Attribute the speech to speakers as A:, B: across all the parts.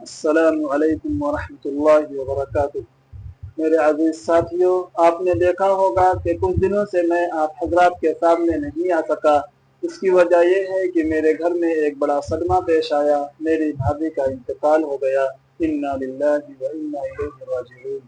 A: अस्सलाम वालेकुम वरहमतुल्लाहि वबरकातुह। मेरे अजीज साथियों, आपने देखा होगा कि कुछ दिनों से मैं आप हजरात के सामने नहीं आ सका। इसकी वजह यह है कि मेरे घर में एक बड़ा सदमा पेश आया। मेरी भाभी का इंतकाल हो गया। इन्ना लिल्लाहि व इन्ना इलैहि राजिऊन।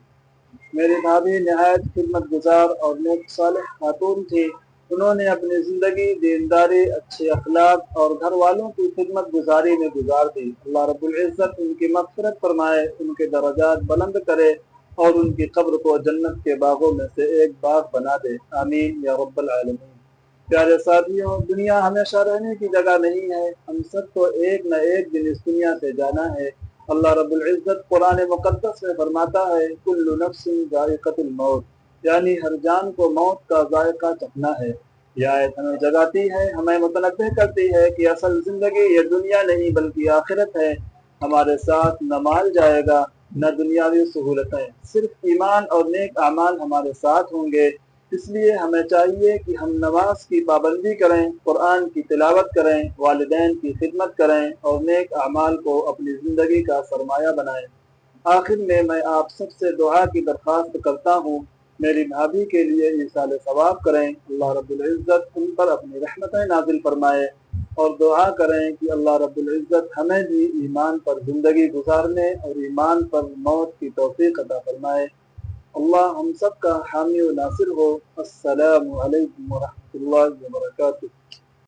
A: मेरी भाभी नहायत खिदमत गुजार और नेक सालिह खातून थी। उन्होंने अपनी ज़िंदगी दीनदारी, अच्छे अखलाक और घर वालों की खिदमत गुजारी में गुजार दी। अल्लाह रब्बुल इज़्ज़त उनकी मग़फ़िरत फरमाए, उनके दर्जात बुलंद करे और उनकी कब्र को जन्नत के बागों में से एक बाग बना दे। आमीन या रब्बल आलमीन। प्यारे साथियों, दुनिया हमेशा रहने की जगह नहीं है। हम सबको एक न एक दिन इस दुनिया से जाना है। अल्लाह रब्बुल इज़्ज़त कुरान मुक़द्दस में फरमाता है, कुल्लु नफ्सिन ज़ाइक़तुल मौत, यानी हर जान को मौत का जायका चखना है। यह आयत हमें जगाती है, हमें मुतनब्बिह करती है कि असल ज़िंदगी ये दुनिया नहीं बल्कि आखिरत है। हमारे साथ न माल जाएगा न दुनियावी सहूलतें, सिर्फ ईमान और नेक अमाल हमारे साथ होंगे। इसलिए हमें चाहिए कि हम नमाज की पाबंदी करें, कुरान की तिलावत करें, वालिदैन की खिदमत करें और नेक अमाल को अपनी ज़िंदगी का सरमाया बनाएं। आखिर में मैं आप सबसे दुआ की दरख्वास्त करता हूँ, मेरी भाभी के लिए ईसाल सवाब करें। अल्लाह रब्बुल इज़्ज़त उन पर अपनी रहमतें नाजिल फरमाए और दुआ करें कि अल्लाह रब्बुल इज़्ज़त हमें भी ईमान पर ज़िंदगी गुजारने और ईमान पर मौत की तौफीक अता फरमाए। अल्लाह हम सब का हामी व नासिर हो। अस्सलामु अलैकुम व रहमतुल्लाहि व बरकातुहू।